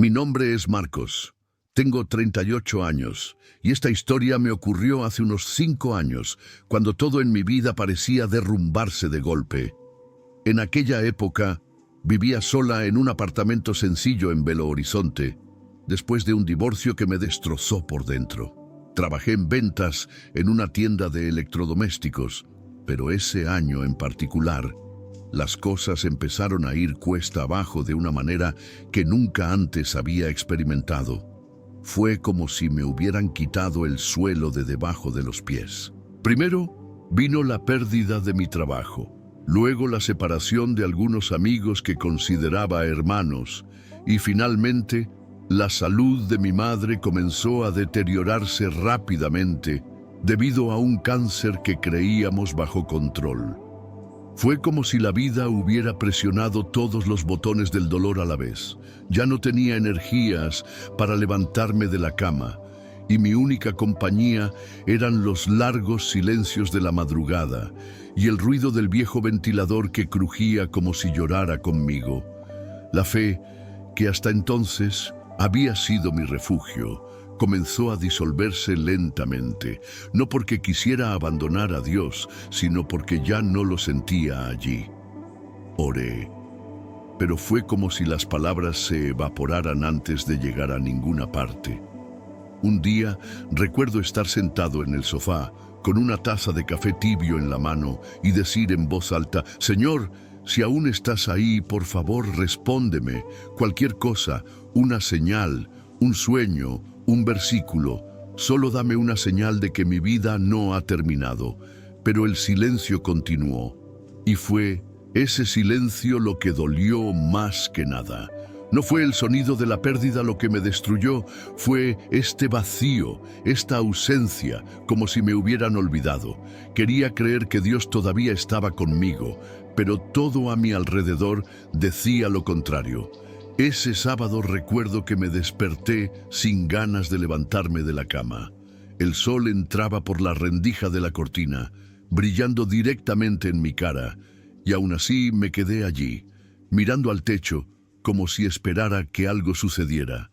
Mi nombre es Marcos. Tengo 38 años y esta historia me ocurrió hace unos 5 años, cuando todo en mi vida parecía derrumbarse de golpe. En aquella época, vivía sola en un apartamento sencillo en Belo Horizonte, después de un divorcio que me destrozó por dentro. Trabajé en ventas en una tienda de electrodomésticos, pero ese año en particular, las cosas empezaron a ir cuesta abajo de una manera que nunca antes había experimentado. Fue como si me hubieran quitado el suelo de debajo de los pies. Primero vino la pérdida de mi trabajo, luego la separación de algunos amigos que consideraba hermanos, y finalmente la salud de mi madre comenzó a deteriorarse rápidamente debido a un cáncer que creíamos bajo control. Fue como si la vida hubiera presionado todos los botones del dolor a la vez. Ya no tenía energías para levantarme de la cama, y mi única compañía eran los largos silencios de la madrugada y el ruido del viejo ventilador que crujía como si llorara conmigo. La fe, que hasta entonces había sido mi refugio, comenzó a disolverse lentamente, no porque quisiera abandonar a Dios, sino porque ya no lo sentía allí. Oré, pero fue como si las palabras se evaporaran antes de llegar a ninguna parte. Un día recuerdo estar sentado en el sofá, con una taza de café tibio en la mano, y decir en voz alta: «Señor, si aún estás ahí, por favor, respóndeme. Cualquier cosa, una señal, un sueño, un versículo, solo dame una señal de que mi vida no ha terminado». Pero el silencio continuó, y fue ese silencio lo que dolió más que nada. No fue el sonido de la pérdida lo que me destruyó, fue este vacío, esta ausencia, como si me hubieran olvidado. Quería creer que Dios todavía estaba conmigo, pero todo a mi alrededor decía lo contrario. Ese sábado recuerdo que me desperté sin ganas de levantarme de la cama. El sol entraba por la rendija de la cortina, brillando directamente en mi cara, y aún así me quedé allí, mirando al techo, como si esperara que algo sucediera.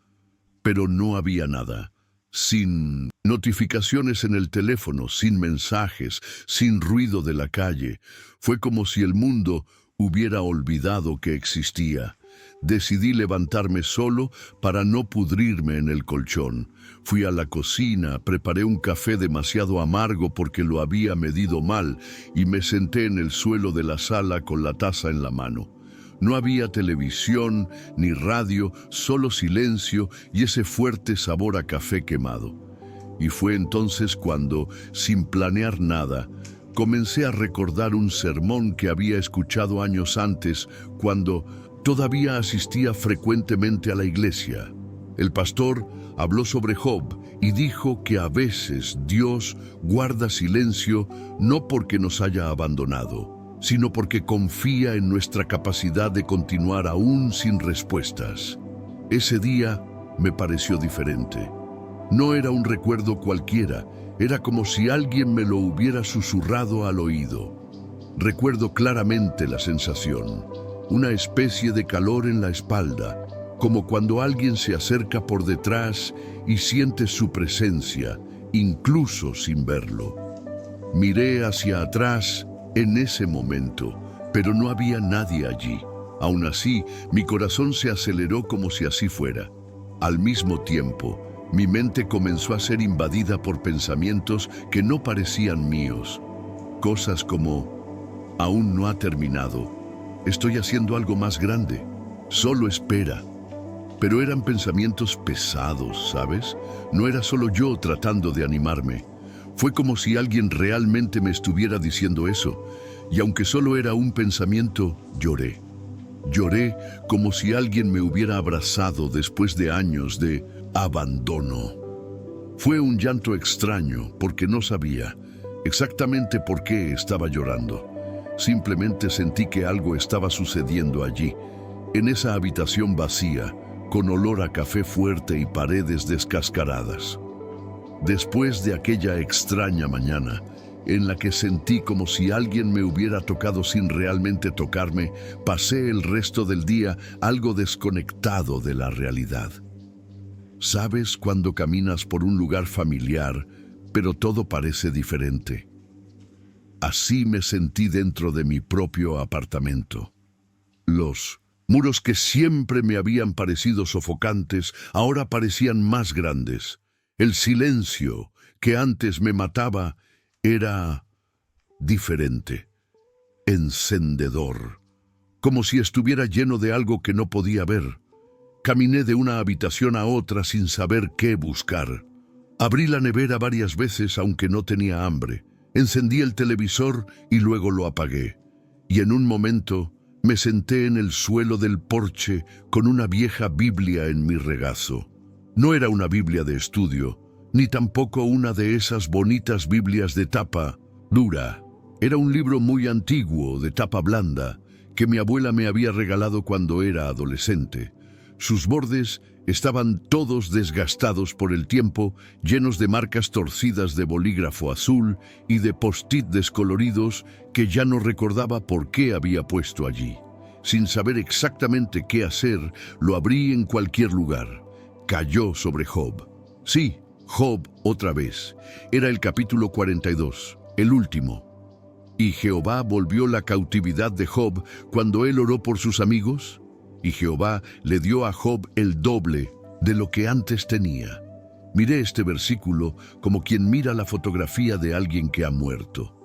Pero no había nada. Sin notificaciones en el teléfono, sin mensajes, sin ruido de la calle. Fue como si el mundo hubiera olvidado que existía. Decidí levantarme solo para no pudrirme en el colchón. Fui a la cocina, preparé un café demasiado amargo porque lo había medido mal y me senté en el suelo de la sala con la taza en la mano. No había televisión ni radio, solo silencio y ese fuerte sabor a café quemado. Y fue entonces cuando, sin planear nada, comencé a recordar un sermón que había escuchado años antes, cuando todavía asistía frecuentemente a la iglesia. El pastor habló sobre Job y dijo que a veces Dios guarda silencio no porque nos haya abandonado, sino porque confía en nuestra capacidad de continuar aún sin respuestas. Ese día me pareció diferente. No era un recuerdo cualquiera, era como si alguien me lo hubiera susurrado al oído. Recuerdo claramente la sensación, una especie de calor en la espalda, como cuando alguien se acerca por detrás y siente su presencia, incluso sin verlo. Miré hacia atrás en ese momento, pero no había nadie allí. Aún así, mi corazón se aceleró como si así fuera. Al mismo tiempo, mi mente comenzó a ser invadida por pensamientos que no parecían míos. Cosas como: aún no ha terminado, estoy haciendo algo más grande, solo espera. Pero eran pensamientos pesados, ¿sabes? No era solo yo tratando de animarme. Fue como si alguien realmente me estuviera diciendo eso, y aunque solo era un pensamiento, lloré. Lloré como si alguien me hubiera abrazado después de años de abandono. Fue un llanto extraño porque no sabía exactamente por qué estaba llorando. Simplemente sentí que algo estaba sucediendo allí, en esa habitación vacía, con olor a café fuerte y paredes descascaradas. Después de aquella extraña mañana, en la que sentí como si alguien me hubiera tocado sin realmente tocarme, pasé el resto del día algo desconectado de la realidad. ¿Sabes cuando caminas por un lugar familiar, pero todo parece diferente? Así me sentí dentro de mi propio apartamento. Los muros que siempre me habían parecido sofocantes, ahora parecían más grandes. El silencio que antes me mataba era diferente, encendedor, como si estuviera lleno de algo que no podía ver. Caminé de una habitación a otra sin saber qué buscar. Abrí la nevera varias veces aunque no tenía hambre. Encendí el televisor y luego lo apagué. Y en un momento me senté en el suelo del porche con una vieja Biblia en mi regazo. No era una Biblia de estudio, ni tampoco una de esas bonitas Biblias de tapa dura. Era un libro muy antiguo, de tapa blanda, que mi abuela me había regalado cuando era adolescente. Sus bordes estaban todos desgastados por el tiempo, llenos de marcas torcidas de bolígrafo azul y de post-it descoloridos que ya no recordaba por qué había puesto allí. Sin saber exactamente qué hacer, lo abrí en cualquier lugar. Cayó sobre Job. Sí, Job otra vez. Era el capítulo 42, el último. ¿Y Jehová volvió la cautividad de Job cuando él oró por sus amigos? Y Jehová le dio a Job el doble de lo que antes tenía. Miré este versículo como quien mira la fotografía de alguien que ha muerto.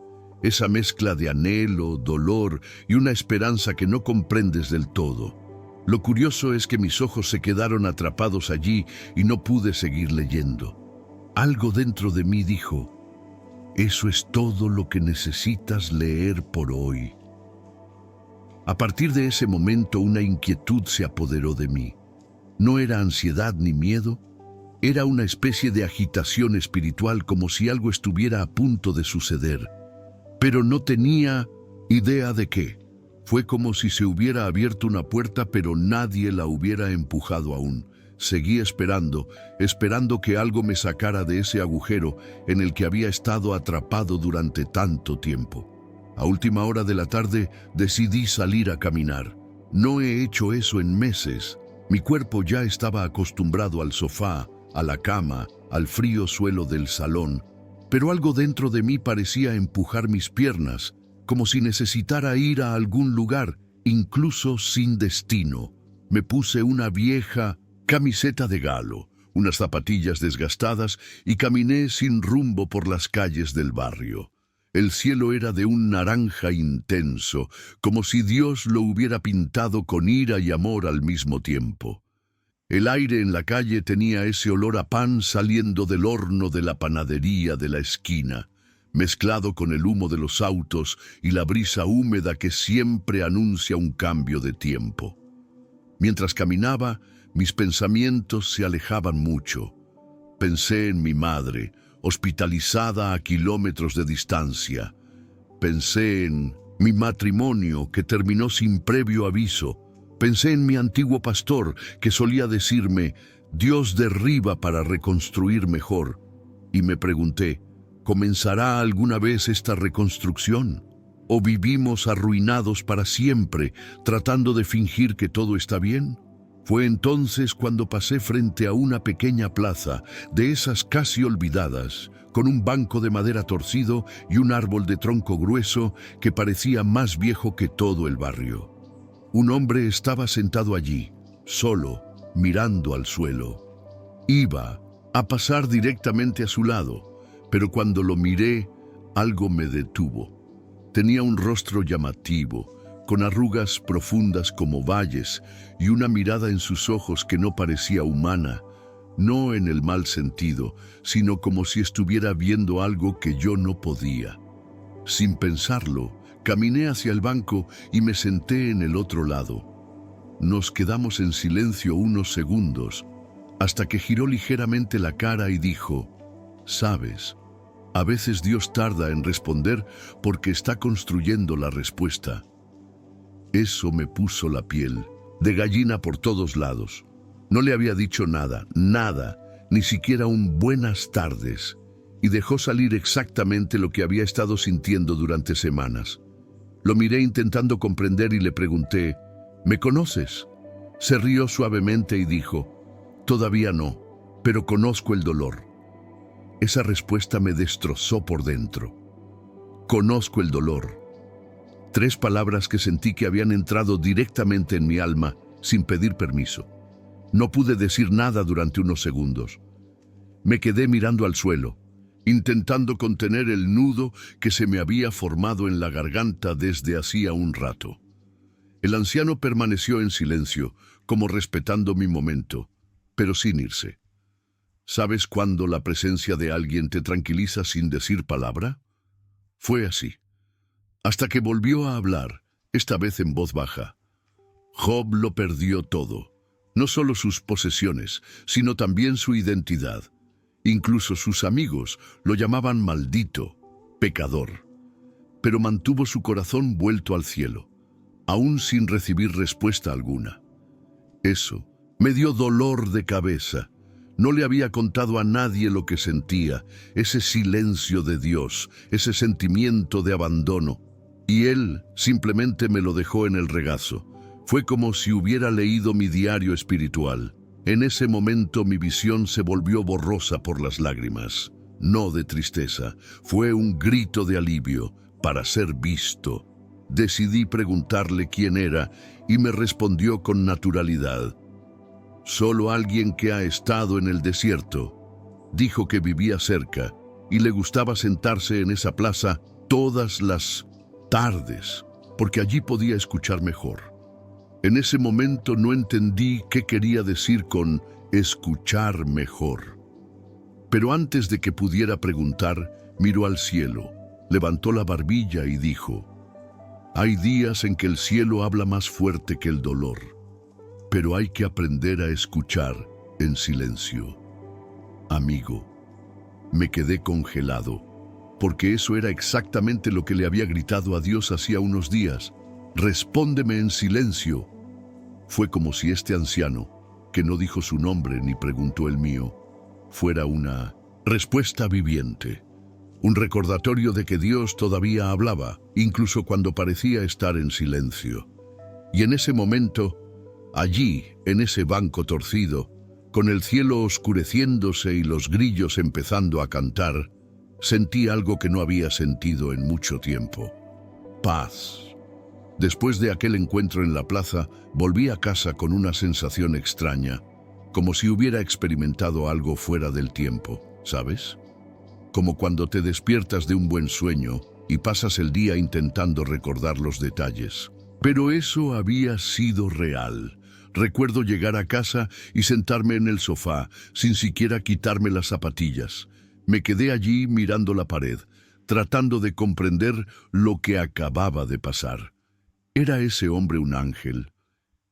Esa mezcla de anhelo, dolor y una esperanza que no comprendes del todo. Lo curioso es que mis ojos se quedaron atrapados allí y no pude seguir leyendo. Algo dentro de mí dijo: eso es todo lo que necesitas leer por hoy. A partir de ese momento una inquietud se apoderó de mí. No era ansiedad ni miedo, era una especie de agitación espiritual, como si algo estuviera a punto de suceder. Pero no tenía idea de qué. Fue como si se hubiera abierto una puerta, pero nadie la hubiera empujado aún. Seguí esperando que algo me sacara de ese agujero en el que había estado atrapado durante tanto tiempo. A última hora de la tarde decidí salir a caminar. No he hecho eso en meses. Mi cuerpo ya estaba acostumbrado al sofá, a la cama, al frío suelo del salón, pero algo dentro de mí parecía empujar mis piernas, como si necesitara ir a algún lugar, incluso sin destino. Me puse una vieja camiseta de galo, unas zapatillas desgastadas y caminé sin rumbo por las calles del barrio. El cielo era de un naranja intenso, como si Dios lo hubiera pintado con ira y amor al mismo tiempo. El aire en la calle tenía ese olor a pan saliendo del horno de la panadería de la esquina, mezclado con el humo de los autos y la brisa húmeda que siempre anuncia un cambio de tiempo. Mientras caminaba, mis pensamientos se alejaban mucho. Pensé en mi madre, hospitalizada a kilómetros de distancia. Pensé en mi matrimonio que terminó sin previo aviso. Pensé en mi antiguo pastor que solía decirme: Dios derriba para reconstruir mejor. Y me pregunté: ¿comenzará alguna vez esta reconstrucción? ¿O vivimos arruinados para siempre, tratando de fingir que todo está bien? Fue entonces cuando pasé frente a una pequeña plaza, de esas casi olvidadas, con un banco de madera torcido y un árbol de tronco grueso que parecía más viejo que todo el barrio. Un hombre estaba sentado allí, solo, mirando al suelo. Iba a pasar directamente a su lado, pero cuando lo miré, algo me detuvo. Tenía un rostro llamativo, con arrugas profundas como valles y una mirada en sus ojos que no parecía humana, no en el mal sentido, sino como si estuviera viendo algo que yo no podía. Sin pensarlo, caminé hacia el banco y me senté en el otro lado. Nos quedamos en silencio unos segundos, hasta que giró ligeramente la cara y dijo: «¿Sabes? A veces Dios tarda en responder porque está construyendo la respuesta». Eso me puso la piel de gallina por todos lados. No le había dicho nada, ni siquiera un buenas tardes. y dejó salir exactamente lo que había estado sintiendo durante semanas. Lo miré intentando comprender y le pregunté, ¿me conoces? Se rió suavemente y dijo, todavía no, pero conozco el dolor. Esa respuesta me destrozó por dentro. Conozco el dolor. 3 palabras que sentí que habían entrado directamente en mi alma sin pedir permiso. No pude decir nada durante unos segundos. Me quedé mirando al suelo, intentando contener el nudo que se me había formado en la garganta desde hacía un rato. El anciano permaneció en silencio, como respetando mi momento, pero sin irse. ¿Sabes cuándo la presencia de alguien te tranquiliza sin decir palabra? Fue así. Hasta que volvió a hablar, esta vez en voz baja. Job lo perdió todo, no solo sus posesiones, sino también su identidad. Incluso sus amigos lo llamaban maldito, pecador. Pero mantuvo su corazón vuelto al cielo, aún sin recibir respuesta alguna. Eso me dio dolor de cabeza. No le había contado a nadie lo que sentía, ese silencio de Dios, ese sentimiento de abandono. Y él simplemente me lo dejó en el regazo. Fue como si hubiera leído mi diario espiritual. En ese momento mi visión se volvió borrosa por las lágrimas. No de tristeza, fue un grito de alivio para ser visto. Decidí preguntarle quién era y me respondió con naturalidad. Solo alguien que ha estado en el desierto. Dijo que vivía cerca y le gustaba sentarse en esa plaza todas las tardes, porque allí podía escuchar mejor. En ese momento no entendí qué quería decir con escuchar mejor. Pero antes de que pudiera preguntar, miró al cielo, levantó la barbilla y dijo, hay días en que el cielo habla más fuerte que el dolor, pero hay que aprender a escuchar en silencio. Amigo, me quedé congelado, porque eso era exactamente lo que le había gritado a Dios hacía unos días. Respóndeme en silencio. Fue como si este anciano, que no dijo su nombre ni preguntó el mío, fuera una respuesta viviente, un recordatorio de que Dios todavía hablaba, incluso cuando parecía estar en silencio. Y en ese momento, allí, en ese banco torcido, con el cielo oscureciéndose y los grillos empezando a cantar, sentí algo que no había sentido en mucho tiempo. Paz. Después de aquel encuentro en la plaza, volví a casa con una sensación extraña, como si hubiera experimentado algo fuera del tiempo, ¿sabes? Como cuando te despiertas de un buen sueño y pasas el día intentando recordar los detalles. Pero eso había sido real. Recuerdo llegar a casa y sentarme en el sofá, sin siquiera quitarme las zapatillas. Me quedé allí mirando la pared, tratando de comprender lo que acababa de pasar. ¿Era ese hombre un ángel?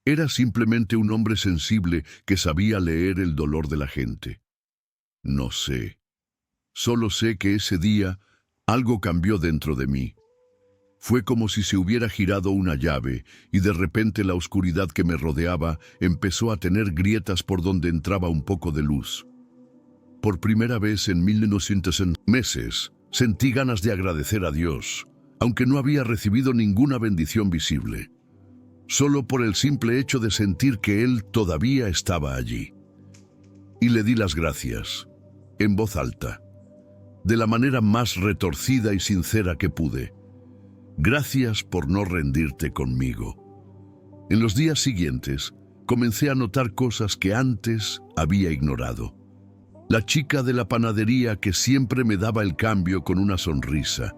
¿Era simplemente un hombre sensible que sabía leer el dolor de la gente? No sé. Solo sé que ese día algo cambió dentro de mí. Fue como si se hubiera girado una llave y de repente la oscuridad que me rodeaba empezó a tener grietas por donde entraba un poco de luz. Por primera vez en 1900 meses sentí ganas de agradecer a Dios, aunque no había recibido ninguna bendición visible, solo por el simple hecho de sentir que Él todavía estaba allí. Y le di las gracias, en voz alta, de la manera más retorcida y sincera que pude. Gracias por no rendirte conmigo. En los días siguientes, comencé a notar cosas que antes había ignorado. La chica de la panadería que siempre me daba el cambio con una sonrisa.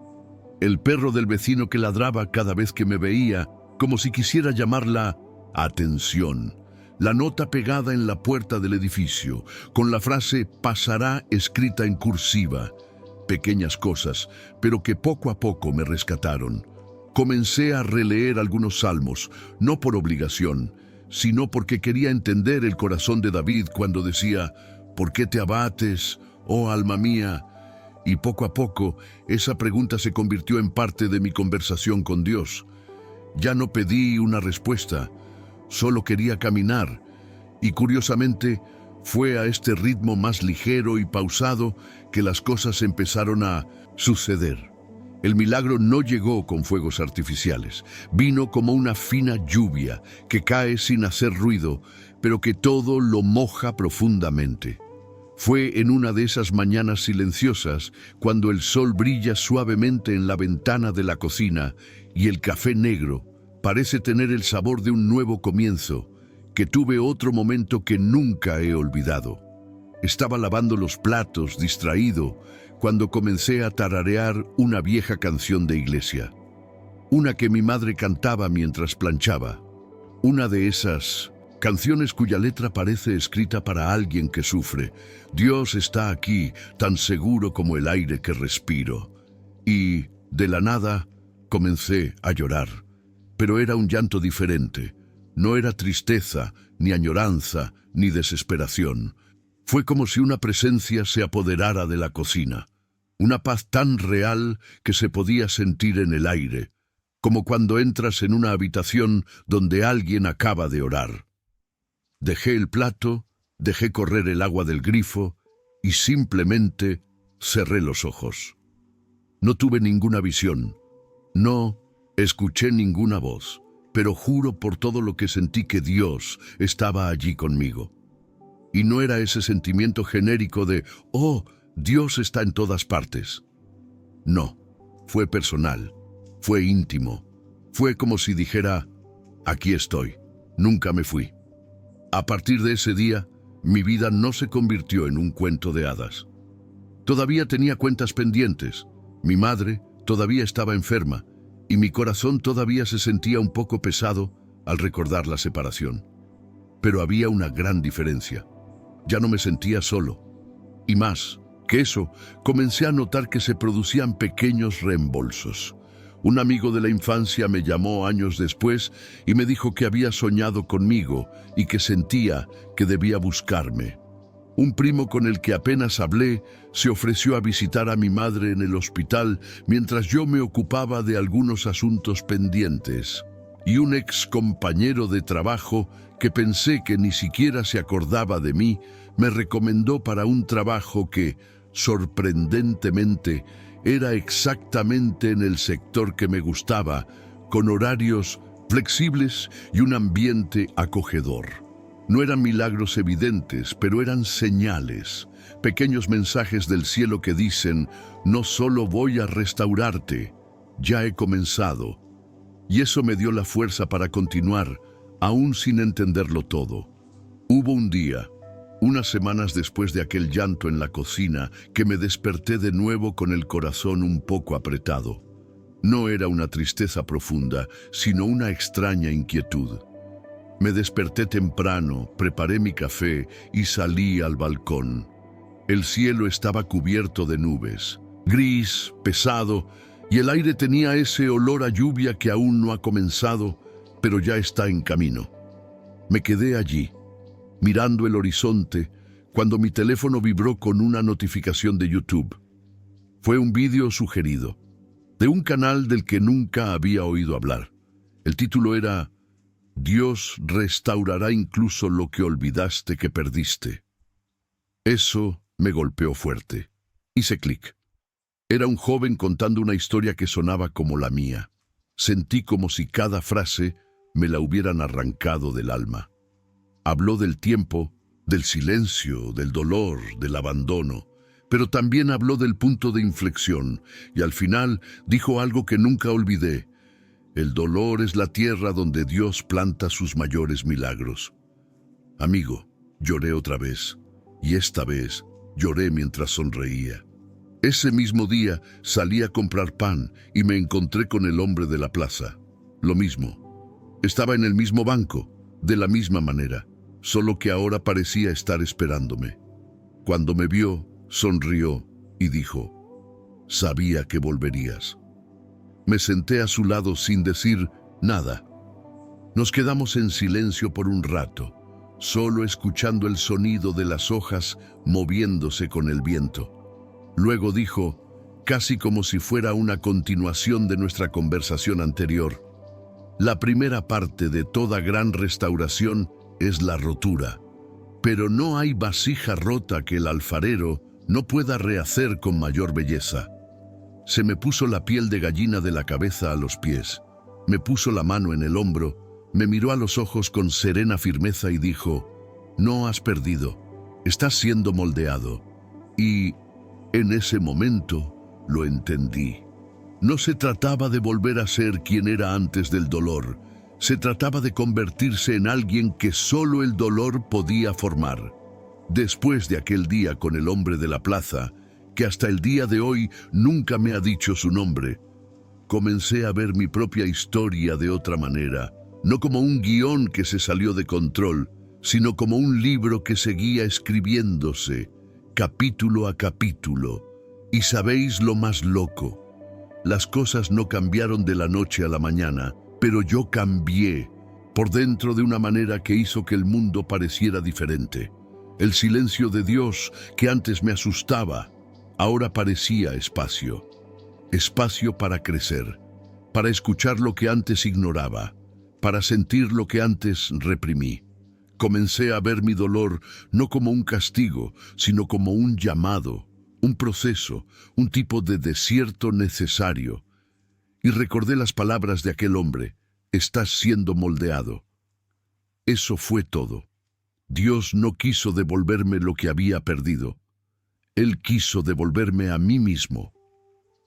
El perro del vecino que ladraba cada vez que me veía, como si quisiera llamar la atención. La nota pegada en la puerta del edificio, con la frase «pasará» escrita en cursiva. Pequeñas cosas, pero que poco a poco me rescataron. Comencé a releer algunos salmos, no por obligación, sino porque quería entender el corazón de David cuando decía «¿Por qué te abates, oh alma mía?». Y poco a poco, esa pregunta se convirtió en parte de mi conversación con Dios. Ya no pedí una respuesta, solo quería caminar. Y curiosamente, Fue a este ritmo más ligero y pausado que las cosas empezaron a suceder. El milagro no llegó con fuegos artificiales, vino como una fina lluvia que cae sin hacer ruido, pero que todo lo moja profundamente. Fue en una de esas mañanas silenciosas, cuando el sol brilla suavemente en la ventana de la cocina y el café negro parece tener el sabor de un nuevo comienzo, que tuve otro momento que nunca he olvidado. Estaba lavando los platos, distraído, cuando comencé a tararear una vieja canción de iglesia. Una que mi madre cantaba mientras planchaba. Una de esas canciones cuya letra parece escrita para alguien que sufre. Dios está aquí, tan seguro como el aire que respiro. Y, de la nada, comencé a llorar. Pero era un llanto diferente. No era tristeza, ni añoranza, ni desesperación. Fue como si una presencia se apoderara de la cocina. Una paz tan real que se podía sentir en el aire, como cuando entras en una habitación donde alguien acaba de orar. Dejé el plato, dejé correr el agua del grifo y simplemente cerré los ojos. No tuve ninguna visión, no escuché ninguna voz, pero juro por todo lo que sentí que Dios estaba allí conmigo. Y no era ese sentimiento genérico de, oh, Dios está en todas partes. No, fue personal, fue íntimo, fue como si dijera, aquí estoy, nunca me fui. A partir de ese día, mi vida no se convirtió en un cuento de hadas. Todavía tenía cuentas pendientes, mi madre todavía estaba enferma y mi corazón todavía se sentía un poco pesado al recordar la separación. Pero había una gran diferencia. Ya no me sentía solo. Y más que eso, comencé a notar que se producían pequeños reembolsos. Un amigo de la infancia me llamó años después y me dijo que había soñado conmigo y que sentía que debía buscarme. Un primo con el que apenas hablé se ofreció a visitar a mi madre en el hospital mientras yo me ocupaba de algunos asuntos pendientes. Y un ex compañero de trabajo que pensé que ni siquiera se acordaba de mí, me recomendó para un trabajo que, sorprendentemente, era exactamente en el sector que me gustaba, con horarios flexibles y un ambiente acogedor. No eran milagros evidentes, pero eran señales, pequeños mensajes del cielo que dicen, no solo voy a restaurarte, ya he comenzado. Y eso me dio la fuerza para continuar, aún sin entenderlo todo. Hubo un día, unas semanas después de aquel llanto en la cocina, que me desperté de nuevo con el corazón un poco apretado. No era una tristeza profunda, sino una extraña inquietud. Me desperté temprano, preparé mi café y salí al balcón. El cielo estaba cubierto de nubes, gris, pesado, y el aire tenía ese olor a lluvia que aún no ha comenzado, pero ya está en camino. Me quedé allí, mirando el horizonte, cuando mi teléfono vibró con una notificación de YouTube. Fue un vídeo sugerido, de un canal del que nunca había oído hablar. El título era Dios restaurará incluso lo que olvidaste que perdiste. Eso me golpeó fuerte. Hice clic. Era un joven contando una historia que sonaba como la mía. Sentí como si cada frase me la hubieran arrancado del alma. Habló del tiempo, del silencio, del dolor, del abandono, pero también habló del punto de inflexión, y al final dijo algo que nunca olvidé. El dolor es la tierra donde Dios planta sus mayores milagros. Amigo, lloré otra vez, y esta vez lloré mientras sonreía. Ese mismo día salí a comprar pan y me encontré con el hombre de la plaza. Lo mismo. Estaba en el mismo banco, de la misma manera, solo que ahora parecía estar esperándome. Cuando me vio, sonrió y dijo, sabía que volverías. Me senté a su lado sin decir nada. Nos quedamos en silencio por un rato, solo escuchando el sonido de las hojas moviéndose con el viento. Luego dijo, casi como si fuera una continuación de nuestra conversación anterior, la primera parte de toda gran restauración es la rotura. pero no hay vasija rota que el alfarero no pueda rehacer con mayor belleza. Se me puso la piel de gallina de la cabeza a los pies, me puso la mano en el hombro, me miró a los ojos con serena firmeza y dijo: no has perdido, estás siendo moldeado. Y en ese momento lo entendí. No se trataba de volver a ser quien era antes del dolor, se trataba de convertirse en alguien que solo el dolor podía formar. Después de aquel día con el hombre de la plaza, que hasta el día de hoy nunca me ha dicho su nombre, comencé a ver mi propia historia de otra manera, no como un guión que se salió de control, sino como un libro que seguía escribiéndose, capítulo a capítulo. Y sabéis lo más loco, las cosas no cambiaron de la noche a la mañana, pero yo cambié por dentro de una manera que hizo que el mundo pareciera diferente. El silencio de Dios, que antes me asustaba, ahora parecía espacio. Espacio para crecer, para escuchar lo que antes ignoraba, para sentir lo que antes reprimí. Comencé a ver mi dolor no como un castigo, sino como un llamado, un proceso, un tipo de desierto necesario. Y recordé las palabras de aquel hombre: estás siendo moldeado. Eso fue todo. Dios no quiso devolverme lo que había perdido. Él quiso devolverme a mí mismo,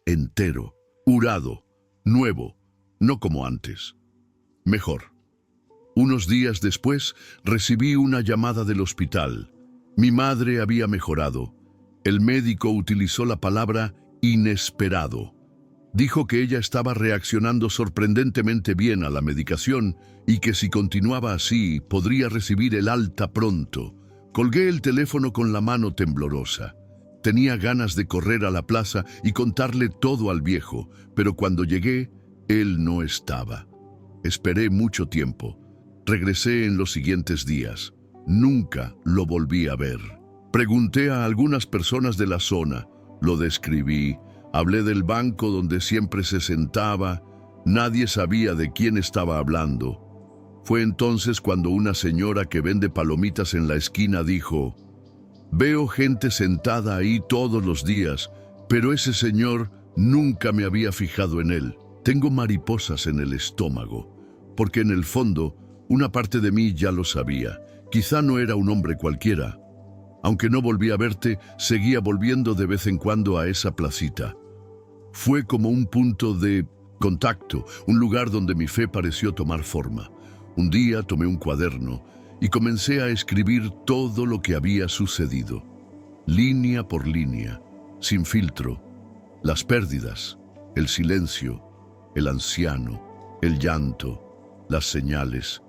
entero, curado, nuevo, no como antes. Mejor. Unos días después recibí una llamada del hospital. Mi madre había mejorado. El médico utilizó la palabra inesperado. Dijo que ella estaba reaccionando sorprendentemente bien a la medicación y que si continuaba así podría recibir el alta pronto. Colgué el teléfono con la mano temblorosa. Tenía ganas de correr a la plaza y contarle todo al viejo, pero cuando llegué, él no estaba. Esperé mucho tiempo. Regresé en los siguientes días. Nunca lo volví a ver. Pregunté a algunas personas de la zona, lo describí, hablé del banco donde siempre se sentaba, nadie sabía de quién estaba hablando. Fue entonces cuando una señora que vende palomitas en la esquina dijo: veo gente sentada ahí todos los días, pero ese señor nunca me había fijado en él. Tengo mariposas en el estómago, porque en el fondo una parte de mí ya lo sabía. Quizá no era un hombre cualquiera. Aunque no volví a verte, seguía volviendo de vez en cuando a esa placita. Fue como un punto de contacto, un lugar donde mi fe pareció tomar forma. Un día tomé un cuaderno y comencé a escribir todo lo que había sucedido, línea por línea, sin filtro, las pérdidas, el silencio, el anciano, el llanto, las señales.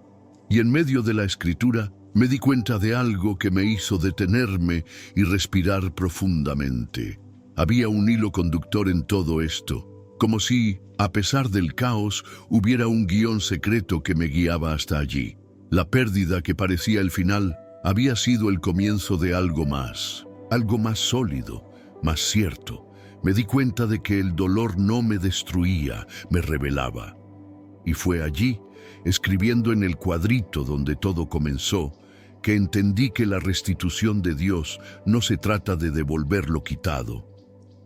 Y en medio de la escritura me di cuenta de algo que me hizo detenerme y respirar profundamente. Había un hilo conductor en todo esto, como si, a pesar del caos, hubiera un guión secreto que me guiaba hasta allí. La pérdida que parecía el final había sido el comienzo de algo más sólido, más cierto. Me di cuenta de que el dolor no me destruía, me revelaba. Y fue allí, escribiendo en el cuadrito donde todo comenzó, que entendí que la restitución de Dios no se trata de devolver lo quitado.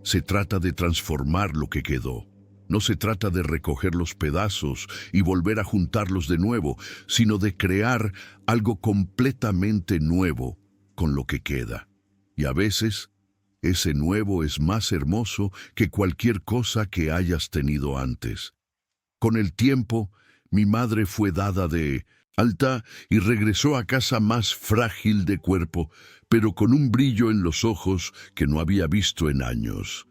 Se trata de transformar lo que quedó. No se trata de recoger los pedazos y volver a juntarlos de nuevo, sino de crear algo completamente nuevo con lo que queda. Y a veces, ese nuevo es más hermoso que cualquier cosa que hayas tenido antes. Con el tiempo, mi madre fue dada de alta y regresó a casa más frágil de cuerpo, pero con un brillo en los ojos que no había visto en años.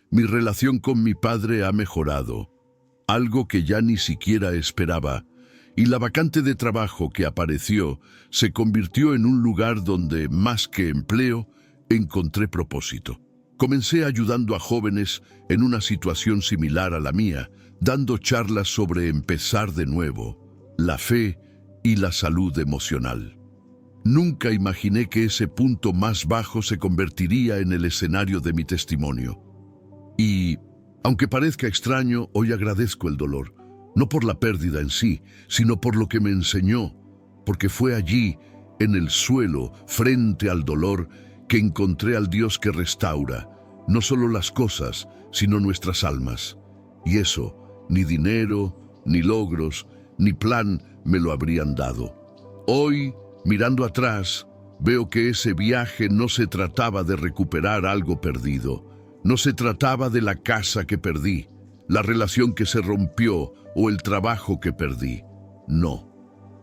Mi relación con mi padre ha mejorado, algo que ya ni siquiera esperaba, y la vacante de trabajo que apareció se convirtió en un lugar donde, más que empleo, encontré propósito. Comencé ayudando a jóvenes en una situación similar a la mía, dando charlas sobre empezar de nuevo, la fe y la salud emocional. Nunca imaginé que ese punto más bajo se convertiría en el escenario de mi testimonio. Y, aunque parezca extraño, hoy agradezco el dolor, no por la pérdida en sí, sino por lo que me enseñó, porque fue allí, en el suelo, frente al dolor, que encontré al Dios que restaura, no solo las cosas, sino nuestras almas. Y eso, ni dinero, ni logros, ni plan me lo habrían dado. Hoy, mirando atrás, veo que ese viaje no se trataba de recuperar algo perdido. No se trataba de la casa que perdí, la relación que se rompió o el trabajo que perdí. No.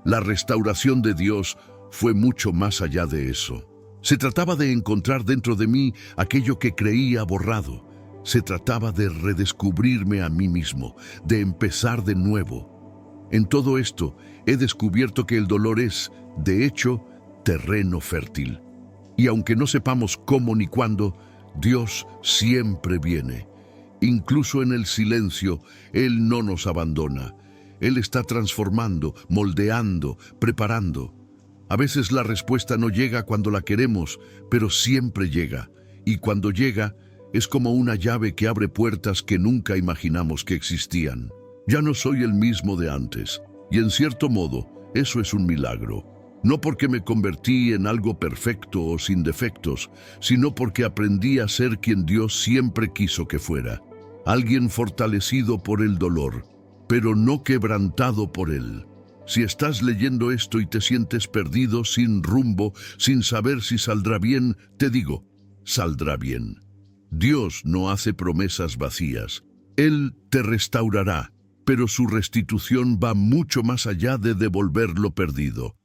La restauración de Dios fue mucho más allá de eso. Se trataba de encontrar dentro de mí aquello que creía borrado. Se trataba de redescubrirme a mí mismo, de empezar de nuevo. En todo esto he descubierto que el dolor es, de hecho, terreno fértil. Y aunque no sepamos cómo ni cuándo, Dios siempre viene. Incluso en el silencio, Él no nos abandona. Él está transformando, moldeando, preparando. A veces la respuesta no llega cuando la queremos, pero siempre llega. Y cuando llega, es como una llave que abre puertas que nunca imaginamos que existían. Ya no soy el mismo de antes, y en cierto modo, eso es un milagro. No porque me convertí en algo perfecto o sin defectos, sino porque aprendí a ser quien Dios siempre quiso que fuera. Alguien fortalecido por el dolor, pero no quebrantado por él. Si estás leyendo esto y te sientes perdido, sin rumbo, sin saber si saldrá bien, te digo, saldrá bien. Dios no hace promesas vacías. Él te restaurará, pero su restitución va mucho más allá de devolver lo perdido.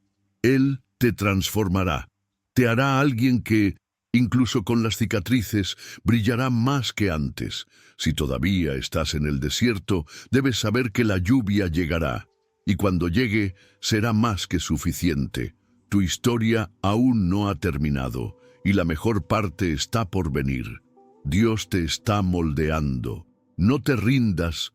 Él te transformará, te hará alguien que, incluso con las cicatrices, brillará más que antes. Si todavía estás en el desierto, debes saber que la lluvia llegará. Y cuando llegue, será más que suficiente. Tu historia aún no ha terminado, y la mejor parte está por venir. Dios te está moldeando. No te rindas,